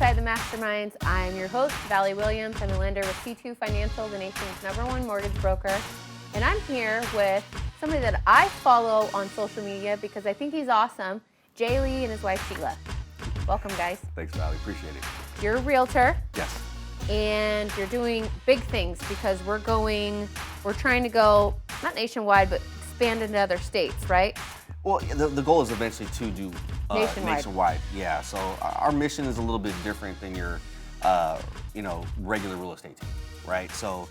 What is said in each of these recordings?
inside the Masterminds. I'm your host, Valli Williams. I'm a lender with C2 Financial, the nation's #1 mortgage broker. And I'm here with somebody that I follow on social media because I think he's awesome, Jay and his wife, Shiella. Welcome, guys. Thanks, Valli. Appreciate it. You're a realtor. Yes. And you're doing big things because we're trying to go, not nationwide, but expand into other states, right? Well, the goal is eventually to do nationwide. Yeah. So our mission is a little bit different than your, regular real estate team, right? So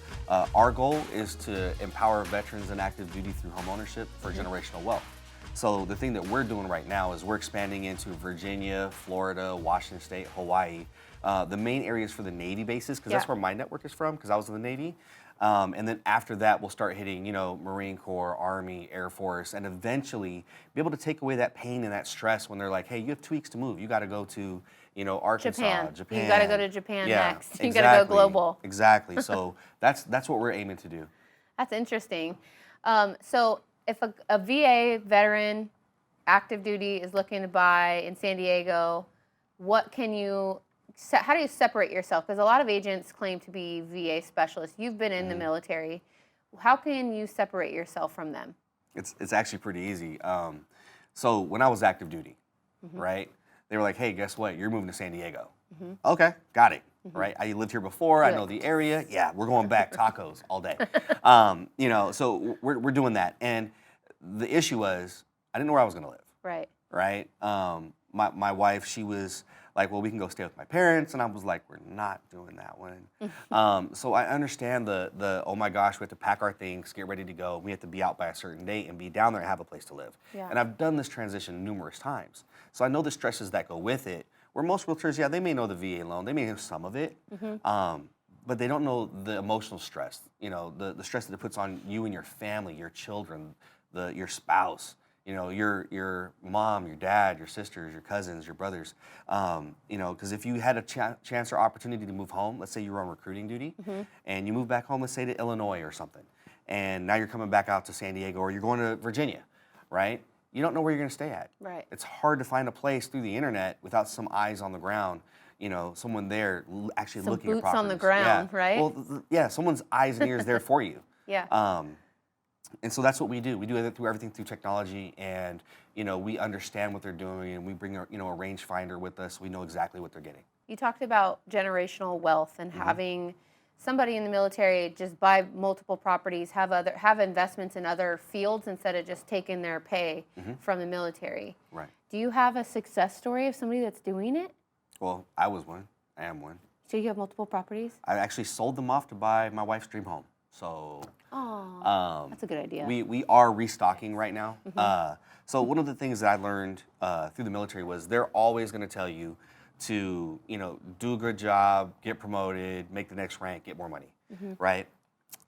our goal is to empower veterans and active duty through home ownership for generational wealth. So the thing that we're doing right now is we're expanding into Virginia, Florida, Washington State, Hawaii, the main areas for the Navy bases, because that's where my network is from, because I was in the Navy. And then after that, we'll start hitting, Marine Corps, Army, Air Force, and eventually be able to take away that pain and that stress when they're like, hey, you have 2 weeks to move. You got to go to, Arkansas, Japan. You got to go to Japan next. Exactly. You got to go global. Exactly. So that's what we're aiming to do. That's interesting. So if a VA veteran, active duty, is looking to buy in San Diego, how do you separate yourself? Because a lot of agents claim to be VA specialists. You've been in the military. How can you separate yourself from them? It's actually pretty easy. So when I was active duty, right, they were like, hey, guess what? You're moving to San Diego. Okay, got it. Right? I lived here before. I know the area. Yeah, we're going back. Tacos all day. So we're doing that. And the issue was I didn't know where I was going to live. Right. Right? My wife, she was like, well, we can go stay with my parents. And I was like, we're not doing that one. So I understand the oh my gosh, we have to pack our things, get ready to go. We have to be out by a certain date and be down there and have a place to live. Yeah. And I've done this transition numerous times. So I know the stresses that go with it. Where most realtors, they may know the VA loan. They may have some of it. But they don't know the emotional stress, the stress that it puts on you and your family, your children, your spouse. Your mom, your dad, your sisters, your cousins, your brothers, because if you had a chance or opportunity to move home, let's say you were on recruiting duty, and you move back home, let's say to Illinois or something, and now you're coming back out to San Diego or you're going to Virginia, right? You don't know where you're going to stay at. Right. It's hard to find a place through the internet without some eyes on the ground, someone there actually looking at properties. Boots on the ground, right? Well, someone's eyes and ears there for you. Yeah. And so that's what we do. We do everything through technology, and we understand what they're doing, and we bring a rangefinder with us. We know exactly what they're getting. You talked about generational wealth and having somebody in the military just buy multiple properties, have investments in other fields instead of just taking their pay from the military. Right. Do you have a success story of somebody that's doing it? Well, I was one. I am one. So you have multiple properties? I actually sold them off to buy my wife's dream home. So. That's a good idea. We are restocking right now. So one of the things that I learned through the military was they're always going to tell you to, do a good job, get promoted, make the next rank, get more money, right?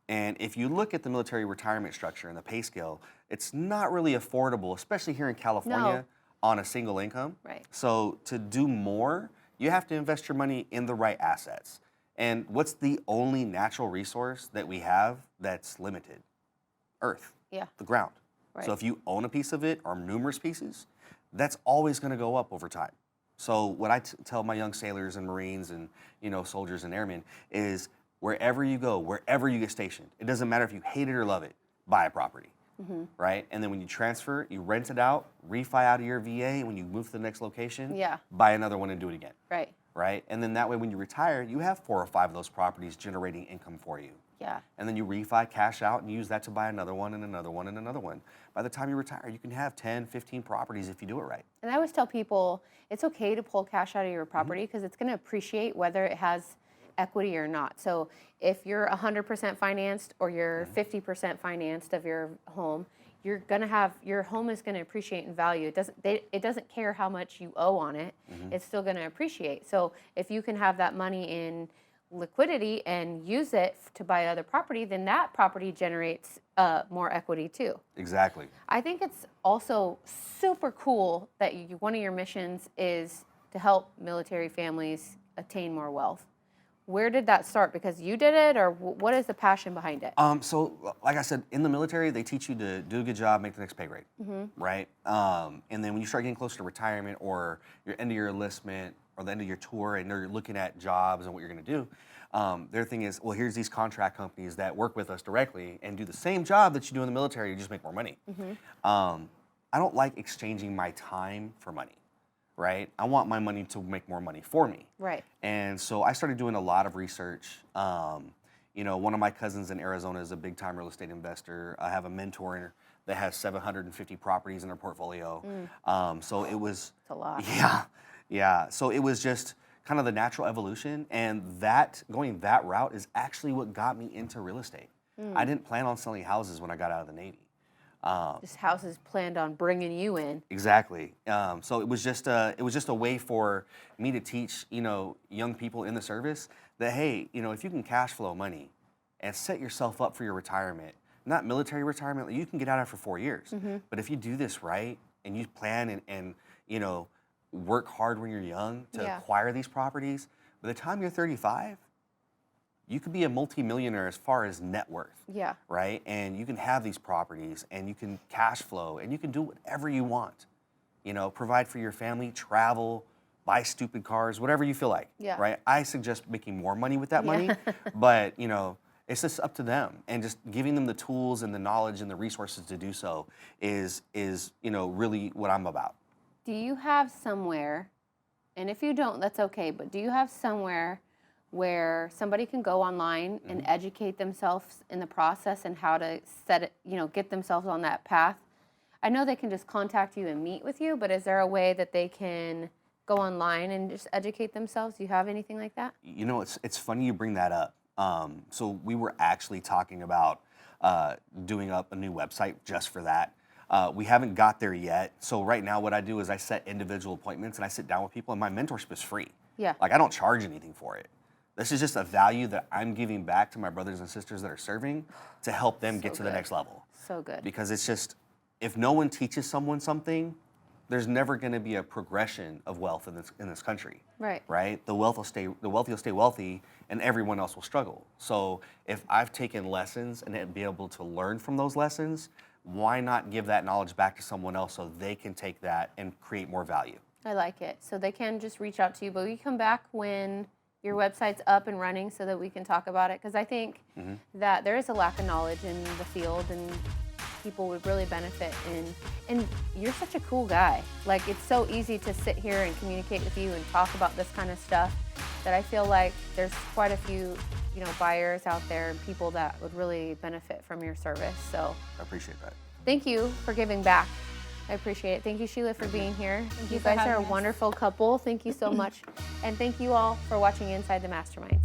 And if you look at the military retirement structure and the pay scale, it's not really affordable, especially here in California, on a single income. Right. So to do more, you have to invest your money in the right assets. And what's the only natural resource that we have that's limited? Earth. Yeah. The ground. Right. So if you own a piece of it or numerous pieces, that's always going to go up over time. So what I tell my young sailors and Marines and soldiers and airmen is wherever you go, wherever you get stationed, it doesn't matter if you hate it or love it, buy a property. Right? And then when you transfer, you rent it out, refi out of your VA, and when you move to the next location, buy another one and do it again. Right. Right? And then that way when you retire, you have 4 or 5 of those properties generating income for you. Yeah. And then you refi, cash out, and use that to buy another one and another one and another one. By the time you retire, you can have 10, 15 properties if you do it right. And I always tell people it's okay to pull cash out of your property because it's going to appreciate whether it has equity or not. So if you're 100% financed or you're 50% financed of your home, you're gonna have your home is gonna appreciate in value. It doesn't care how much you owe on it. It's still gonna appreciate. So if you can have that money in liquidity and use it to buy other property, then that property generates more equity too. Exactly. I think it's also super cool that one of your missions is to help military families attain more wealth. Where did that start? Because you did it, or what is the passion behind it? So, like I said, in the military, they teach you to do a good job, make the next pay grade, right? And then when you start getting closer to retirement or your end of your enlistment, or the end of your tour and you're looking at jobs and what you're going to do, their thing is, well, here's these contract companies that work with us directly and do the same job that you do in the military, you just make more money. I don't like exchanging my time for money, right? I want my money to make more money for me. Right. And so I started doing a lot of research. You know, one of my cousins in Arizona is a big time real estate investor. I have a mentor that has 750 properties in her portfolio. So it was It's a lot. Yeah. So it was just kind of the natural evolution, and that going that route is actually what got me into real estate. I didn't plan on selling houses when I got out of the Navy. This house is planned on bringing you in. Exactly. So it was just a way for me to teach, you know, young people in the service that, hey, you know, if you can cash flow money and set yourself up for your retirement, not military retirement, you can get out after 4 years. But if you do this right and you plan and you know, work hard when you're young to acquire these properties, by the time you're 35, you could be a multimillionaire as far as net worth. Yeah. Right? And you can have these properties and you can cash flow and you can do whatever you want. You know, provide for your family, travel, buy stupid cars, whatever you feel like. Yeah. Right? I suggest making more money with that money, but you know, it's just up to them, and just giving them the tools and the knowledge and the resources to do so is you know, really what I'm about. Do you have somewhere, and if you don't, that's okay, but do you have somewhere where somebody can go online and educate themselves in the process and how to set it, you know, get themselves on that path? I know they can just contact you and meet with you, but is there a way that they can go online and just educate themselves? Do you have anything like that? You know, it's funny you bring that up. So we were actually talking about doing up a new website just for that. We haven't got there yet. So right now what I do is I set individual appointments and I sit down with people, and my mentorship is free. Yeah. Like, I don't charge anything for it. This is just a value that I'm giving back to my brothers and sisters that are serving to help them get to the next level. So good. Because it's just, if no one teaches someone something, there's never going to be a progression of wealth in this country. Right. Right? The wealthy will stay wealthy, and everyone else will struggle. So if I've taken lessons and be able to learn from those lessons, why not give that knowledge back to someone else so they can take that and create more value? I like it. So they can just reach out to you, but we come back when your website's up and running so that we can talk about it, because I think that there is a lack of knowledge in the field, and people would really benefit and you're such a cool guy. Like, it's so easy to sit here and communicate with you and talk about this kind of stuff that I feel like there's quite a few, you know, buyers out there and people that would really benefit from your service. So I appreciate that. Thank you for giving back. I appreciate it. Thank you, Sheila, for being here. You guys are a wonderful couple. Thank you so much. And thank you all for watching Inside the Masterminds.